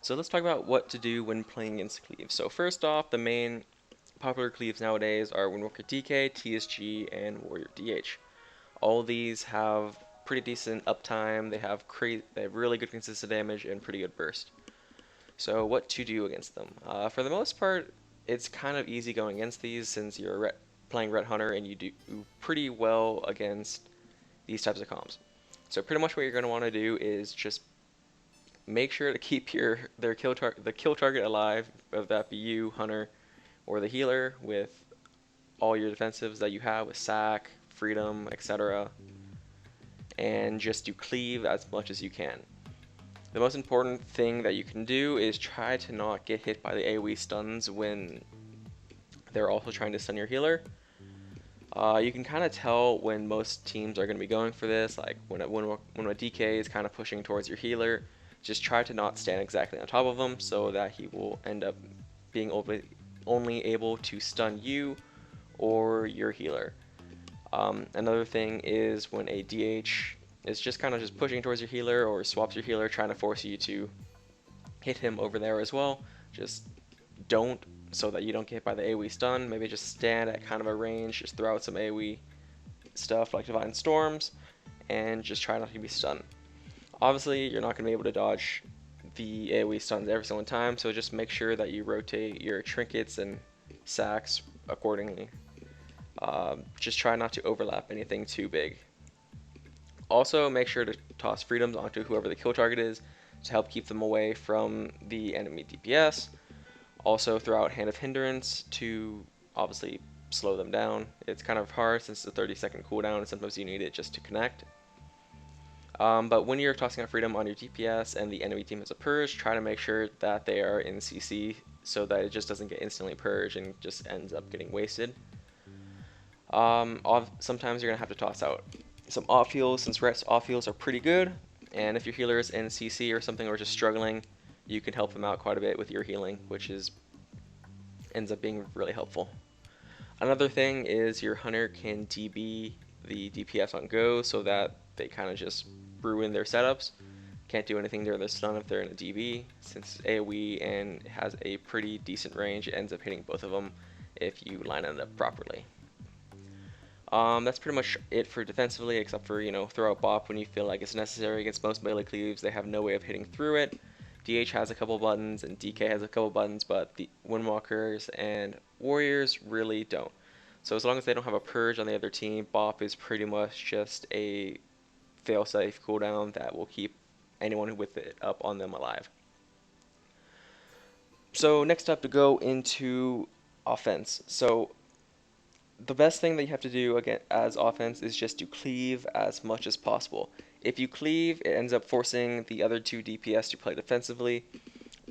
So let's talk about what to do when playing against cleaves. So first off, the main popular cleaves nowadays are Windwalker DK, TSG, and Warrior DH. All these have pretty decent uptime. They have really good consistent damage and pretty good burst. So what to do against them? For the most part, it's kind of easy going against these since playing Ret Hunter and you do pretty well against these types of comps. So pretty much what you're going to want to do is just make sure to keep the kill target alive, whether that be you, Hunter, or the healer, with all your defensives that you have with sack, freedom, etc., and just do cleave as much as you can. The most important thing that you can do is try to not get hit by the AoE stuns when they're also trying to stun your healer. You can kind of tell when most teams are going to be going for this, like when a DK is kind of pushing towards your healer, just try to not stand exactly on top of him so that he will end up being only able to stun you or your healer. Another thing is when a DH is just kind of just pushing towards your healer or swaps your healer, trying to force you to hit him over there as well. Just don't, so that you don't get hit by the AoE stun. Maybe just stand at kind of a range, just throw out some AoE stuff like Divine Storms, and just try not to be stunned. Obviously, you're not going to be able to dodge the AoE stuns every single time, so just make sure that you rotate your trinkets and sacks accordingly. Just try not to overlap anything too big. Also, make sure to toss freedoms onto whoever the kill target is to help keep them away from the enemy DPS. Also, throw out Hand of Hindrance to obviously slow them down. It's kind of hard since it's a 30-second cooldown and sometimes you need it just to connect. But when you're tossing out freedom on your DPS and the enemy team has a purge, try to make sure that they are in CC so that it just doesn't get instantly purged and just ends up getting wasted. Sometimes you're going to have to toss out some off heals since Ret's off heals are pretty good, and if your healer is in CC or something or just struggling, you can help them out quite a bit with your healing, which ends up being really helpful. Another thing is your hunter can DB the DPS on go so that they kind of just ruin their setups. Can't do anything during the stun if they're in a DB. Since it's AoE and has a pretty decent range, it ends up hitting both of them if you line it up properly. That's pretty much it for defensively, except for, throw out Bop when you feel like it's necessary. Against most melee cleaves, they have no way of hitting through it. DH has a couple buttons and DK has a couple buttons, but the Windwalkers and Warriors really don't. So as long as they don't have a purge on the other team, Bop is pretty much just a failsafe cooldown that will keep anyone with it up on them alive. So next up, to go into offense. So the best thing that you have to do again as offense is just to cleave as much as possible. If you cleave, it ends up forcing the other two DPS to play defensively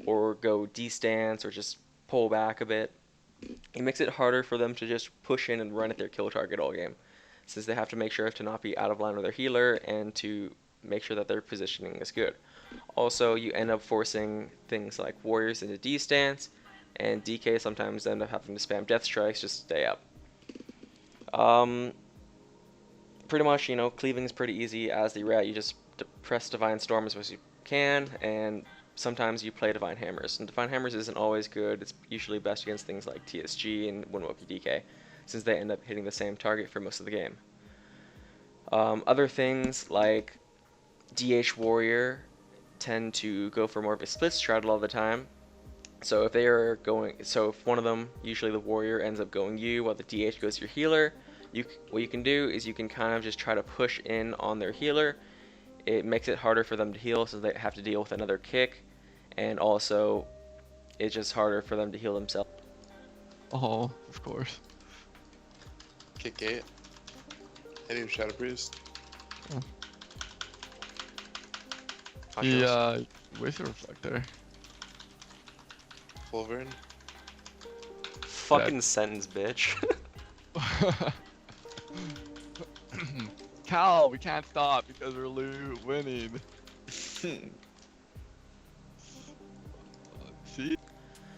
or go D-stance or just pull back a bit. It makes it harder for them to just push in and run at their kill target all game, since they have to make sure to not be out of line with their healer and to make sure that their positioning is good. Also, you end up forcing things like warriors into D-stance, and DK sometimes end up having to spam death strikes just to stay up. Pretty much, cleaving is pretty easy as the rat. You just press Divine Storm as much as you can, and sometimes you play Divine Hammers. And Divine Hammers isn't always good. It's usually best against things like TSG and Windwalker DK, since they end up hitting the same target for most of the game. Other things like DH Warrior tend to go for more of a split strat a lot of the time. So if one of them, usually the warrior, ends up going you while the DH goes your healer, what you can do is you can kind of just try to push in on their healer. It makes it harder for them to heal, so they have to deal with another kick, and also it's just harder for them to heal themselves. Oh, of course. Kick 8. Hitting Shadow Priest. The Wither Reflector. Wolverine. Fucking sentence, bitch. Cal, we can't stop because we're winning. See?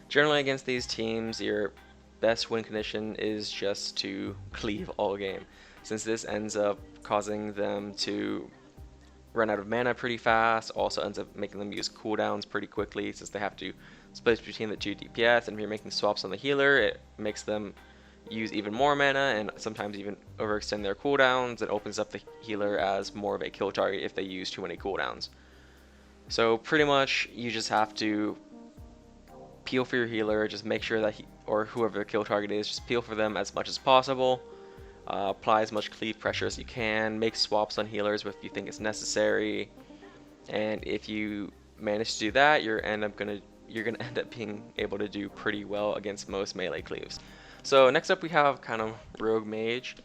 Generally against these teams, your best win condition is just to cleave all game, since this ends up causing them to run out of mana pretty fast. Also ends up making them use cooldowns pretty quickly since they have to split between the two DPS. And if you're making swaps on the healer, it makes them use even more mana and sometimes even overextend their cooldowns. It opens up the healer as more of a kill target if they use too many cooldowns. So pretty much you just have to peel for your healer, just make sure that he, or whoever the kill target is, just peel for them as much as possible. Apply as much cleave pressure as you can, make swaps on healers if you think it's necessary, and if you manage to do that, you're gonna end up being able to do pretty well against most melee cleaves. So next up we have kind of Rogue Mage.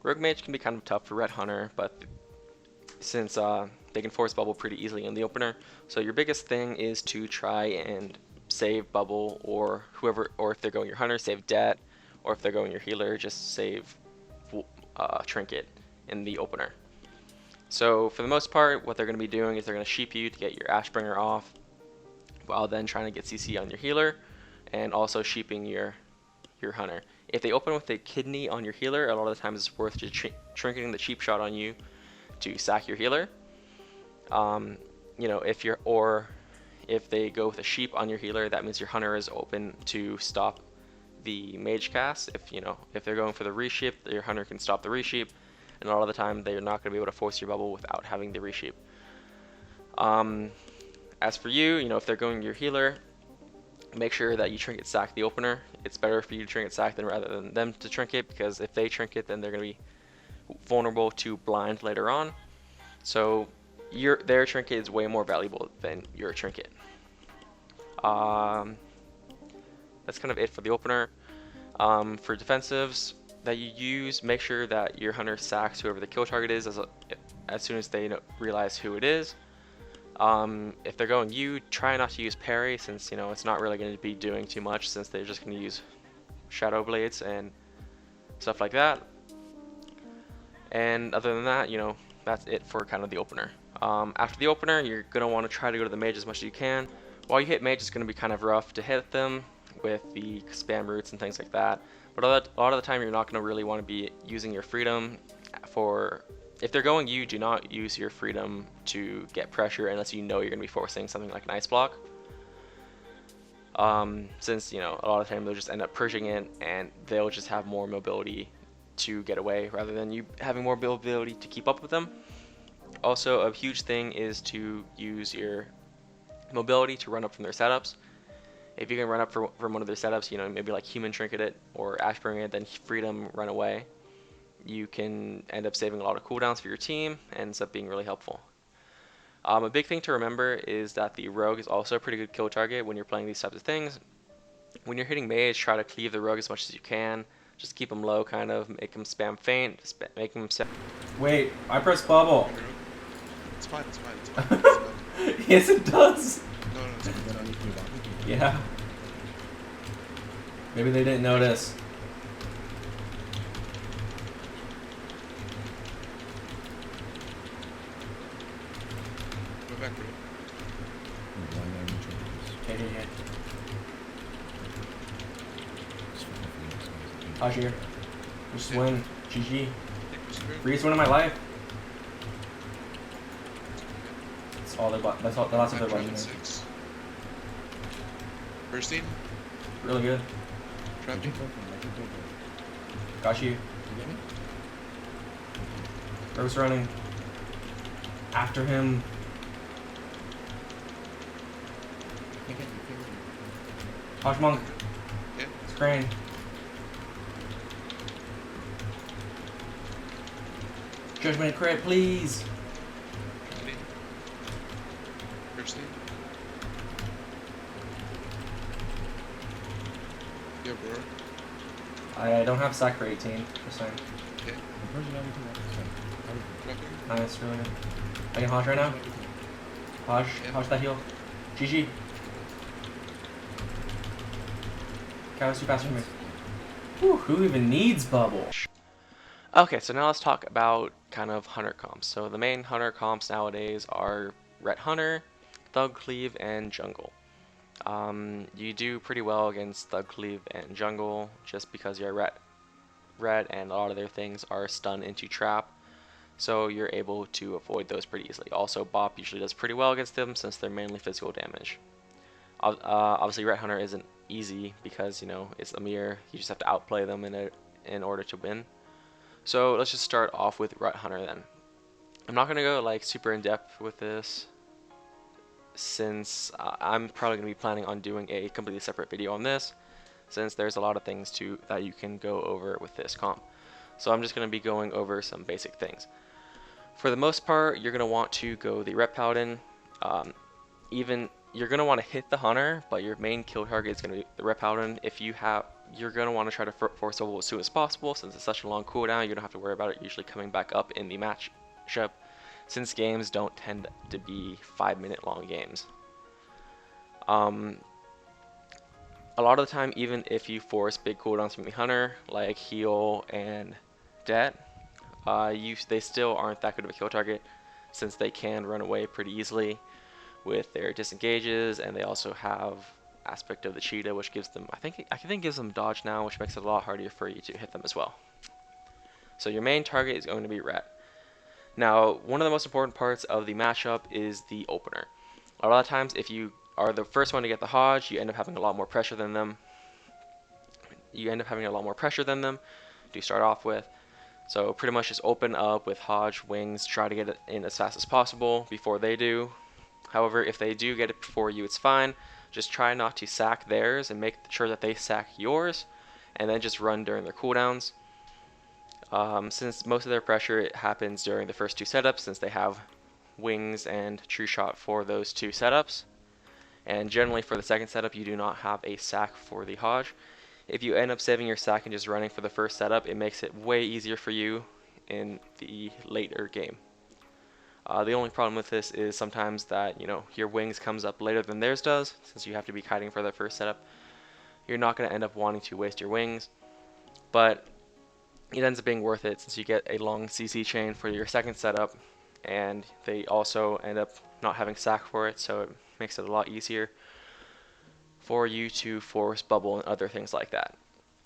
Rogue Mage can be kind of tough for Red Hunter, but since they can force bubble pretty easily in the opener, so your biggest thing is to try and save bubble, or if they're going your hunter, save debt, or if they're going your healer, just save trinket in the opener. So for the most part, what they're going to be doing is they're going to sheep you to get your Ashbringer off, while then trying to get CC on your healer, and also sheeping your hunter. If they open with a kidney on your healer, a lot of the times it's worth just trinketing the cheap shot on you to sack your healer. You know, if they go with a sheep on your healer, that means your hunter is open to stop the mage cast. If they're going for the resheep, your hunter can stop the resheep, and a lot of the time they're not going to be able to force your bubble without having the resheep. As for you, if they're going your healer, make sure that you trinket sack the opener. It's better for you to trinket sack rather than them to trinket, because if they trinket, then they're going to be vulnerable to blind later on. So their trinket is way more valuable than your trinket. That's kind of it for the opener. For defensives that you use, make sure that your hunter sacks whoever the kill target is as soon as they realize who it is. If they're going you, try not to use parry, since it's not really going to be doing too much, since they're just going to use shadow blades and stuff like that. And other than that, that's it for kind of the opener. After the opener, you're going to want to try to go to the mage as much as you can. While you hit mage, it's going to be kind of rough to hit them with the spam roots and things like that. But a lot of the time, you're not going to really want to be using your freedom if they're going you, do not use your freedom to get pressure unless you're going to be forcing something like an ice block. Since, a lot of the time they'll just end up purging it, and they'll just have more mobility to get away rather than you having more mobility to keep up with them. Also, a huge thing is to use your mobility to run up from their setups. If you can run up from one of their setups, maybe like human trinket it or Ashbringer it, then freedom run away, you can end up saving a lot of cooldowns for your team, and ends up being really helpful. A big thing to remember is that the rogue is also a pretty good kill target when you're playing these types of things. When you're hitting mage, try to cleave the rogue as much as you can. Just keep them low, kind of make them spam feint, make them spam. Wait, I pressed bubble. It's fine, it's fine, it's fine. It's fine. Yes, it does. No, it's fine. Yeah. Maybe they didn't notice. Go back, bro. Okay. Ashir. Just win. GG. Freest win of my life. That's all that's all the last of their button. First team, Really good. trap team. Got you. Rogue's running. After him. Hush Monk. Yeah. Screen. Judgment crit, please. Team. First team. Yeah, bro. I don't have sack for 18. Just saying. Okay. Trapping. Nice, really good. I can Hosh right now. Hosh. Yeah. Hosh that heal. GG. That was too fast for me. Whew, who even needs bubble? Okay, so now let's talk about kind of hunter comps. So the main hunter comps nowadays are Ret Hunter, Thug Cleave, and Jungle. You do pretty well against Thug Cleave and Jungle just because you're Ret, and a lot of their things are stun into trap. so you're able to avoid those pretty easily. Also, Bop usually does pretty well against them since they're mainly physical damage. Obviously, Ret Hunter isn't easy because, you know, it's a mirror. You just have to outplay them in order to win. So let's just start off with Ret Hunter then. I'm not going to go like super in depth with this since I'm probably going to be planning on doing a completely separate video on this, since there's a lot of things that you can go over with this comp. So I'm just going to be going over some basic things. For the most part, you're going to want to go the Ret Paladin. Even you're going to want to hit the Hunter, but your main kill target is going to be the Ret Paladin. You're going to want to try to force level as soon as possible, since it's such a long cooldown. You don't have to worry about it usually coming back up in the matchup, since games don't tend to be 5-minute long games. A lot of the time, even if you force big cooldowns from the Hunter, like heal and debt, they still aren't that good of a kill target, since they can run away pretty easily with their disengages, and they also have aspect of the cheetah, which gives them, I think gives them dodge now, which makes it a lot harder for you to hit them as well. So your main target is going to be Ret. Now, one of the most important parts of the matchup is the opener. A lot of times, if you are the first one to get the Hodge, you end up having a lot more pressure than them. To start off with. So pretty much just open up with Hodge, Wings, try to get it in as fast as possible before they do. However, if they do get it before you, it's fine. Just try not to sack theirs and make sure that they sack yours, and then just run during their cooldowns. Since most of their pressure happens during the first 2 setups, since they have Wings and True Shot for those 2 setups. And generally for the second setup, you do not have a sack for the Hodge. If you end up saving your sack and just running for the first setup, it makes it way easier for you in the later game. The only problem with this is sometimes that, you know, your Wings comes up later than theirs does, since you have to be kiting for that first setup. You're not going to end up wanting to waste your Wings, but it ends up being worth it since you get a long CC chain for your second setup, and they also end up not having sack for it, so it makes it a lot easier for you to force bubble and other things like that.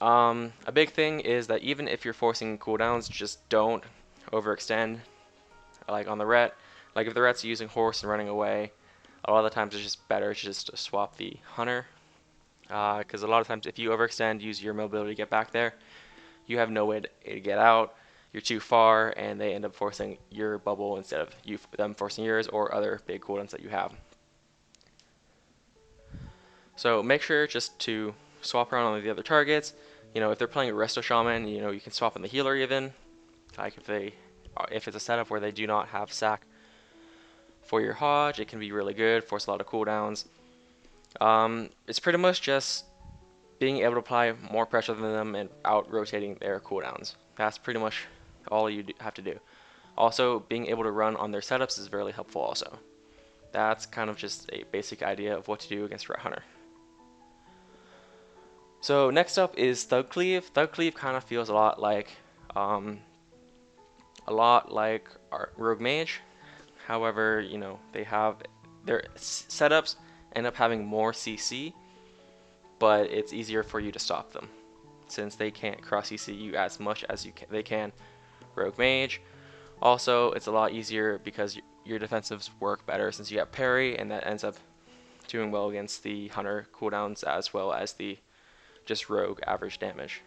A big thing is that even if you're forcing cooldowns, just don't overextend. Like on the Ret, like if the Ret's using horse and running away, a lot of the times it's just better just to swap the Hunter, because a lot of times if you overextend, use your mobility to get back there, you have no way to get out. You're too far, and they end up forcing your bubble instead of them forcing yours or other big cooldowns that you have. So make sure just to swap around on the other targets. You know, if they're playing a Resto Shaman, you know, you can swap on the healer even. Like if it's a setup where they do not have sack for your Hodge, it can be really good, force a lot of cooldowns. It's pretty much just being able to apply more pressure than them and out-rotating their cooldowns. That's pretty much all you have to do. Also, being able to run on their setups is very helpful also. That's kind of just a basic idea of what to do against Ret Hunter. So next up is Thug Cleave. Thug Cleave kind of feels a lot like our Rogue Mage. However, you know, they have their setups end up having more CC, but it's easier for you to stop them since they can't cross CC you as much as they can Rogue Mage. Also, it's a lot easier because your defensives work better since you have parry, and that ends up doing well against the Hunter cooldowns as well as the just rogue average damage.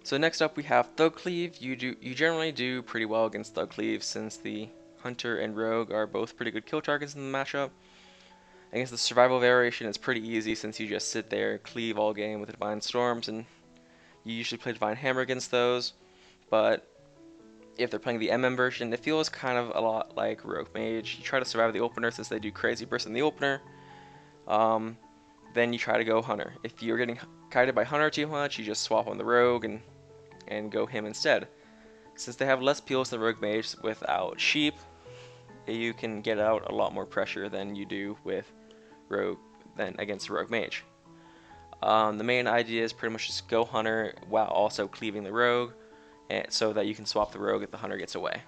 So next up we have Thug Cleave. You generally do pretty well against Thug Cleave since the Hunter and Rogue are both pretty good kill targets in the matchup. Against the survival variation, it's pretty easy since you just sit there, cleave all game with Divine Storms, and you usually play Divine Hammer against those. But if they're playing the MM version, it feels kind of a lot like Rogue Mage. You try to survive the opener since they do Crazy Burst in the opener. Then you try to go Hunter. If you're getting kited by Hunter too much, you just swap on the Rogue and go him instead. Since they have less peels than Rogue Mage without Sheep, you can get out a lot more pressure than you do with against Rogue Mage. The main idea is pretty much just go Hunter while also cleaving the Rogue, so that you can swap the Rogue if the Hunter gets away.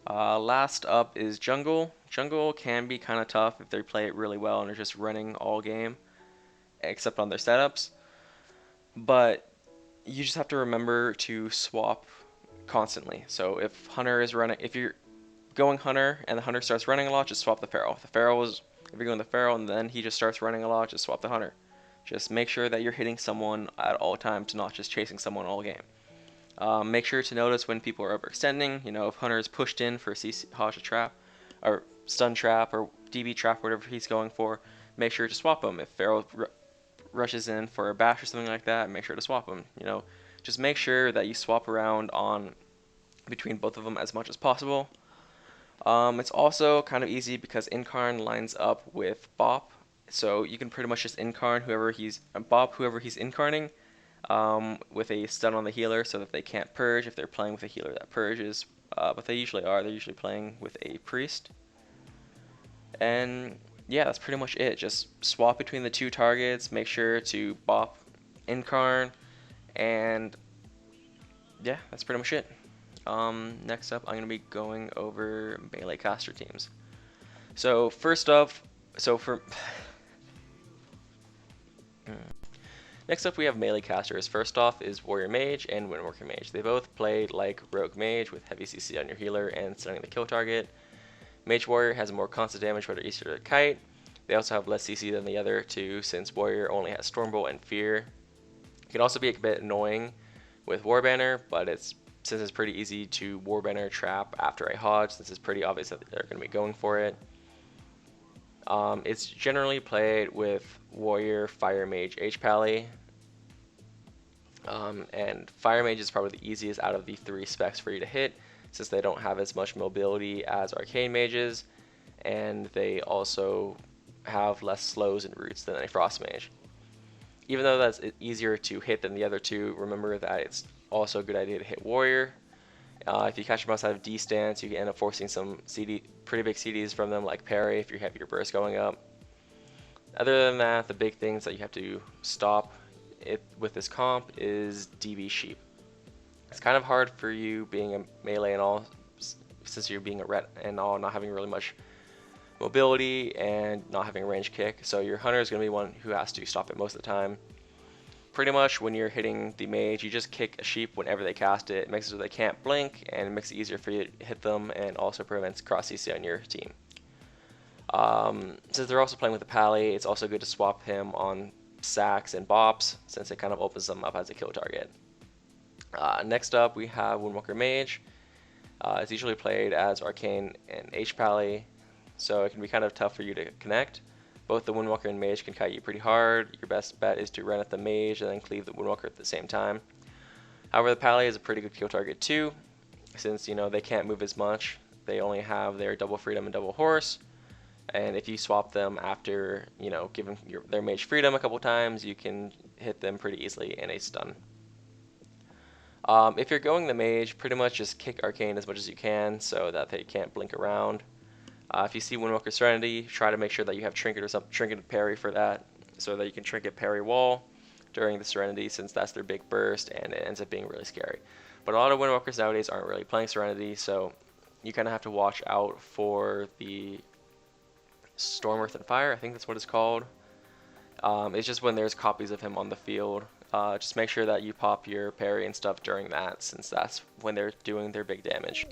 Last up is Jungle. Jungle can be kind of tough if they play it really well and are just running all game. except on their setups. But you just have to remember to swap constantly. So if you're going hunter and the hunter starts running a lot, just swap the feral. If you're going the feral and then he just starts running a lot, just swap the hunter. Just make sure that you're hitting someone at all times, not just chasing someone all game. Make sure to notice when people are overextending. If hunter is pushed in for a CC Haja trap, or stun trap, or DB trap, whatever he's going for, make sure to swap him. If feral rushes in for a bash or something like that, make sure to swap him. Just make sure that you swap around on between both of them as much as possible. It's also kind of easy because Incarn lines up with Bop, so you can pretty much just Incarn Bop whoever he's incarning, with a stun on the healer so that they can't purge if they're playing with a healer that purges, but they usually are. They're usually playing with a priest. And yeah, that's pretty much it. Just swap between the two targets, make sure to Bop Incarn, and yeah, that's pretty much it. Next up, I'm going to be going over melee caster teams. So first up, next up we have melee casters. First off is Warrior Mage and Windwalker Mage. They both play like Rogue Mage with heavy CC on your healer and stunning the kill target. Mage Warrior has more constant damage but are easier to kite. They also have less CC than the other two since Warrior only has Stormbolt and Fear. It can also be a bit annoying with Warbanner, but since it's pretty easy to Warbanner trap after a Hodge, since it's pretty obvious that they're going to be going for it. It's generally played with Warrior, Fire Mage, H-Pally. And Fire Mage is probably the easiest out of the three specs for you to hit, since they don't have as much mobility as Arcane Mages, and they also have less slows and roots than a Frost Mage. Even though that's easier to hit than the other two, remember that it's also a good idea to hit Warrior. If you catch them outside of D stance, you can end up forcing some pretty big CDs from them, like parry if you have your burst going up. Other than that, the big things that you have to stop with this comp is DB Sheep. It's kind of hard for you being a melee and all, since you're being a ret and all, not having really much mobility and not having a range kick. So your hunter is going to be one who has to stop it most of the time. Pretty much when you're hitting the mage, you just kick a sheep whenever they cast it. It makes it so they can't blink, and it makes it easier for you to hit them, and also prevents cross CC on your team. Since they're also playing with the Pally, it's also good to swap him on sacks and bops, since it kind of opens them up as a kill target. Next up, we have Windwalker Mage. It's usually played as Arcane and H-Pally, so it can be kind of tough for you to connect. Both the Windwalker and Mage can kite you pretty hard. Your best bet is to run at the Mage and then cleave the Windwalker at the same time. However, the Pally is a pretty good kill target too, since they can't move as much. They only have their double freedom and double horse, and if you swap them after giving their Mage freedom a couple times, you can hit them pretty easily in a stun. If you're going the Mage, pretty much just kick Arcane as much as you can so that they can't blink around. If you see Windwalker Serenity, try to make sure that you have Trinket or some Trinket parry for that, so that you can Trinket parry wall during the Serenity, since that's their big burst and it ends up being really scary. But a lot of Windwalkers nowadays aren't really playing Serenity, so you kind of have to watch out for the Storm, Earth, and Fire. I think that's what it's called. It's just when there's copies of him on the field. Just make sure that you pop your parry and stuff during that, since that's when they're doing their big damage.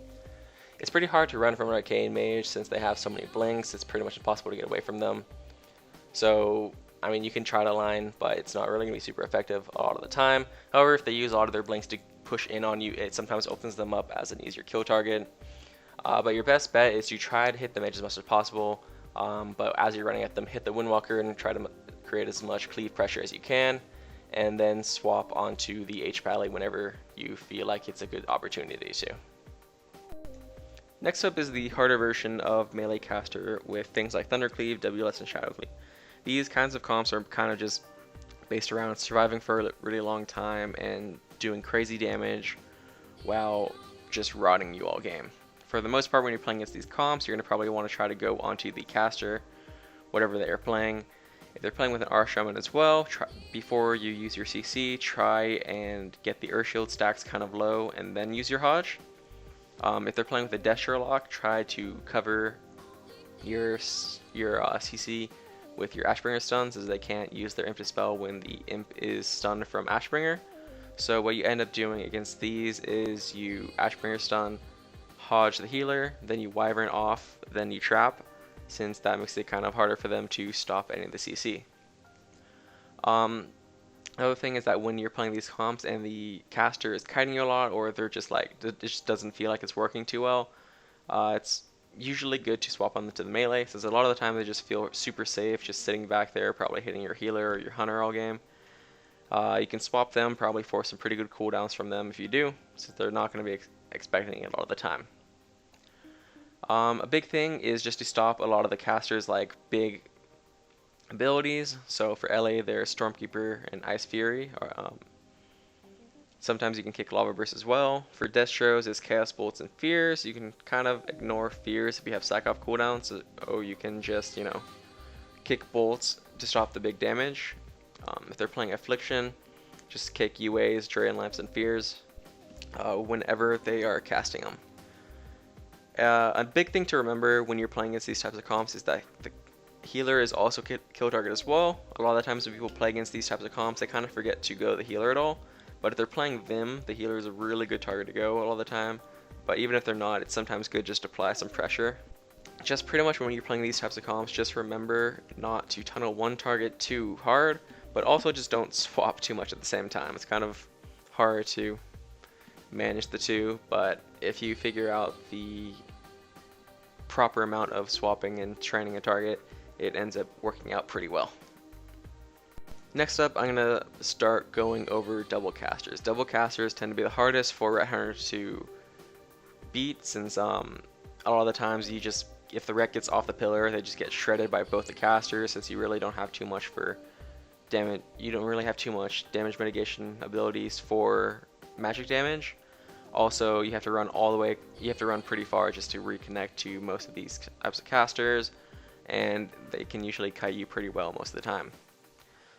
It's pretty hard to run from an Arcane Mage since they have so many blinks. It's pretty much impossible to get away from them. So, I mean, you can try to line, but it's not really going to be super effective a lot of the time. However, if they use a lot of their blinks to push in on you, it sometimes opens them up as an easier kill target. But your best bet is to try to hit the mage as much as possible. But as you're running at them, hit the Windwalker and try to create as much cleave pressure as you can. And then swap onto the H-Pally whenever you feel like it's a good opportunity to. Next up is the harder version of melee caster with things like Thundercleave, WLS, and Shadowcleave. These kinds of comps are kind of just based around surviving for a really long time and doing crazy damage while just rotting you all game. For the most part, when you're playing against these comps, you're going to probably want to try to go onto the caster, whatever they are playing. If they're playing with an Arshaman as well, before you use your CC, try and get the Urshield stacks kind of low and then use your Hodge. If they're playing with a Death Sherlock, try to cover your CC with your Ashbringer stuns is they can't use their Imp spell when the Imp is stunned from Ashbringer. So what you end up doing against these is you Ashbringer stun, Hodge the healer, then you Wyvern off, then you trap, since that makes it kind of harder for them to stop any of the CC. Another thing is that when you're playing these comps and the caster is kiting you a lot, or they're just like, it just doesn't feel like it's working too well, it's usually good to swap on to the melee, since a lot of the time they just feel super safe just sitting back there, probably hitting your healer or your hunter all game. You can swap them, probably force some pretty good cooldowns from them if you do, since they're not going to be expecting it all the time. A big thing is just to stop a lot of the casters like big abilities. So for LA, there's Stormkeeper and Ice Fury. Sometimes you can kick Lava Burst as well. For Destros, it's Chaos Bolts and Fears. You can kind of ignore Fears if you have sack off cooldowns, or you can just, you know, kick Bolts to stop the big damage. If they're playing Affliction, just kick UAs, Drain Lamps, and Fears whenever they are casting them. A big thing to remember when you're playing against these types of comps is that the healer is also kill target as well. A lot of the times when people play against these types of comps, they kind of forget to go the healer at all. But if they're playing Vim, the healer is a really good target to go all the time. But even if they're not, it's sometimes good just to apply some pressure. Just pretty much when you're playing these types of comps, just remember not to tunnel one target too hard, but also just don't swap too much at the same time. It's kind of hard to manage the two, but if you figure out the proper amount of swapping and training a target, it ends up working out pretty well. Next up, I'm going to start going over double casters. Double casters tend to be the hardest for Ret Hunters to beat, since a lot of the times you just, if the Ret gets off the pillar, they just get shredded by both the casters, since you really don't have too much for damage. You don't really have too much damage mitigation abilities for magic damage. Also, you have to run all the way, you have to run pretty far just to reconnect to most of these types of casters, and they can usually kite you pretty well most of the time.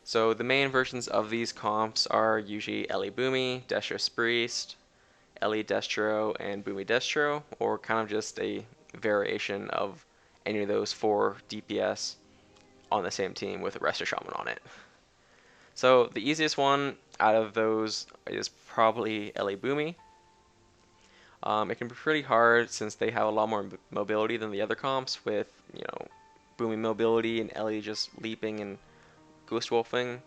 So the main versions of these comps are usually Ellie Boomy, Destro Priest, Ellie Destro, and Boomy Destro, or kind of just a variation of any of those 4 DPS on the same team with a Resto Shaman on it. So the easiest one out of those is probably Ellie Boomy. It can be pretty hard since they have a lot more mobility than the other comps, with, you know, Boomy mobility and Ellie just leaping and ghost wolfing.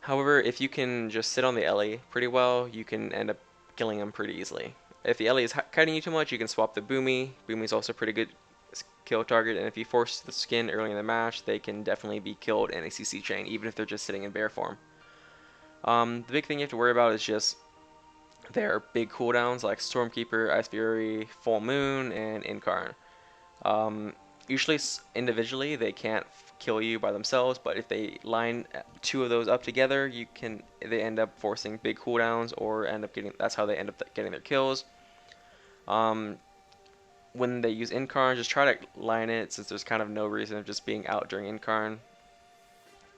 However, if you can just sit on the Ellie pretty well, you can end up killing them pretty easily. If the Ellie is kiting you too much, you can swap the Boomy. Boomy's also a pretty good kill target, and if you force the skin early in the match, they can definitely be killed in a CC chain, even if they're just sitting in bear form. The big thing you have to worry about is just their big cooldowns like Stormkeeper, Ice Fury, Full Moon, and Incarn. Usually individually they can't kill you by themselves, but if they line 2 of those up together, they end up forcing big cooldowns, or end up getting, that's how they end up getting their kills. When they use Incarn, just try to line it, since there's kind of no reason of just being out during Incarn,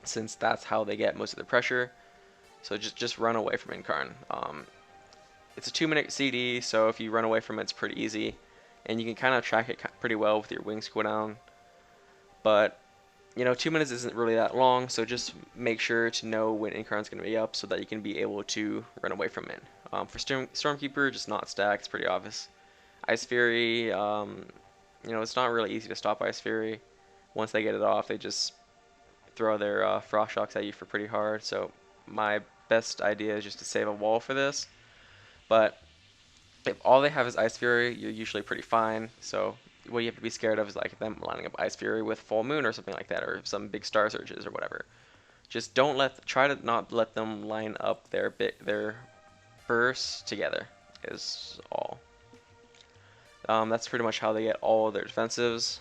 since that's how they get most of the pressure. So just run away from Incarn. It's a 2-minute CD, so if you run away from it, it's pretty easy, and you can kind of track it pretty well with your wings cooldown. But, you know, 2 minutes isn't really that long, so just make sure to know when Incarn's going to be up so that you can be able to run away from it. For Stormkeeper, just not stack, it's pretty obvious. Ice Fury, you know, it's not really easy to stop Ice Fury. Once they get it off, they just throw their Frost Shocks at you for pretty hard, so my best idea is just to save a wall for this. But if all they have is Ice Fury, you're usually pretty fine. So what you have to be scared of is like them lining up Ice Fury with Full Moon or something like that, or some big Star Surges or whatever. Just try to not let them line up their bursts together is all. That's pretty much how they get all their defensives.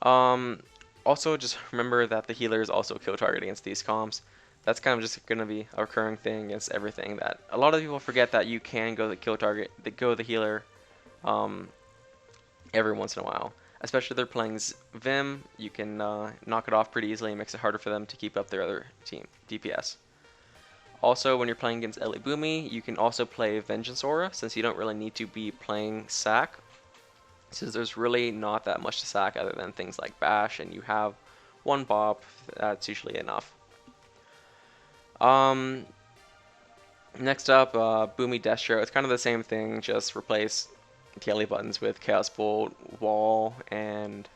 Also, just remember that the healer is also a kill target against these comps. That's kind of just going to be a recurring thing against everything. That a lot of people forget that you can go the kill target, go the healer, every once in a while. Especially if they're playing Vim, you can knock it off pretty easily. It makes it harder for them to keep up their other team DPS. Also, when you're playing against Ellie Boomy, you can also play Vengeance Aura, since you don't really need to be playing Sack. since there's really not that much to sack other than things like bash, and you have one bop, that's usually enough. Next up, Boomy Destro. It's kind of the same thing, just replace daily buttons with Chaos Bolt, Wall, and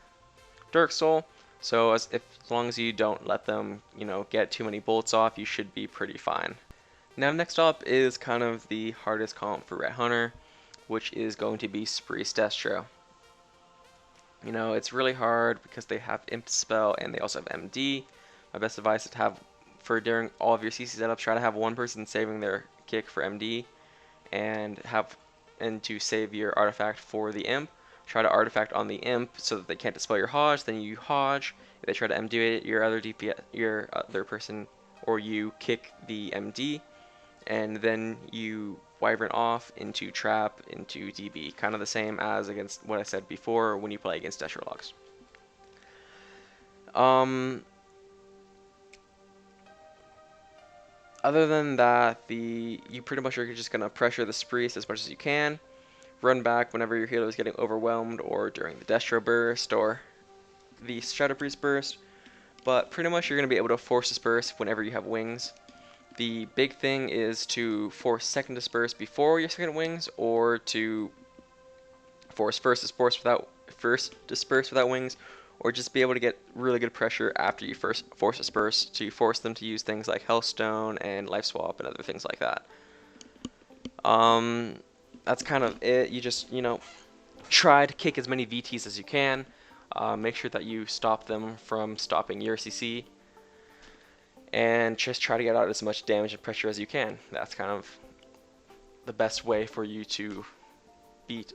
Dirk Soul. So as long as you don't let them, get too many bolts off, you should be pretty fine. Now next up is kind of the hardest comp for Ret Hunter, which is going to be Sprie's Destro. It's really hard because they have Imp Spell and they also have MD. My best advice is to have, for during all of your CC setups, try to have one person saving their kick for MD and to save your artifact for the Imp. Try to artifact on the Imp so that they can't dispel your Hodge, then you Hodge. If they try to MD it, your other person or you kick the MD, and then you Wyvern off into Trap into DB. Kind of the same as against what I said before when you play against Destrologs. Other than that, you pretty much are just going to pressure the Spriest as much as you can. Run back whenever your healer is getting overwhelmed, or during the Destro burst, or the Shadow Priest burst. But pretty much you're going to be able to force disperse whenever you have wings. The big thing is to force second disperse before your second wings, or to force first disperse without wings, or just be able to get really good pressure after you first force disperse to force them to use things like Hellstone and Life Swap and other things like that. That's kind of it. You just, try to kick as many VTs as you can. Make sure that you stop them from stopping your CC. And just try to get out as much damage and pressure as you can. That's kind of the best way for you to beat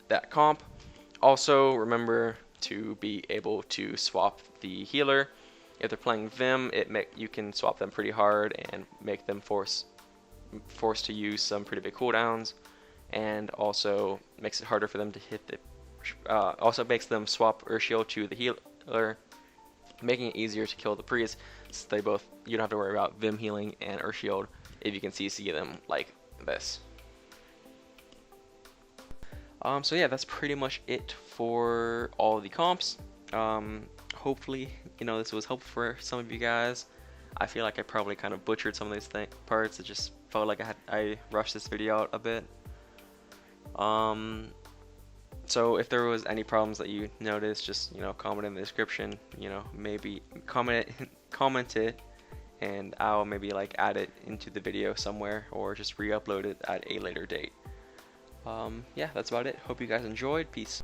that comp. Also, remember to be able to swap the healer. If they're playing Vim, you can swap them pretty hard and make them forced to use some pretty big cooldowns, and also makes it harder for them to hit also makes them swap Urshield to the healer, making it easier to kill the priest, since you don't have to worry about Vim healing and Urshield if you can CC them like this. So yeah, that's pretty much it for all the comps. Hopefully, this was helpful for some of you guys. I feel like I probably kind of butchered some of these parts. It just felt like I rushed this video out a bit. So if there was any problems that you noticed, just comment in the description. Maybe comment it, and I'll maybe add it into the video somewhere, or just re-upload it at a later date. Yeah, that's about it. Hope you guys enjoyed. Peace.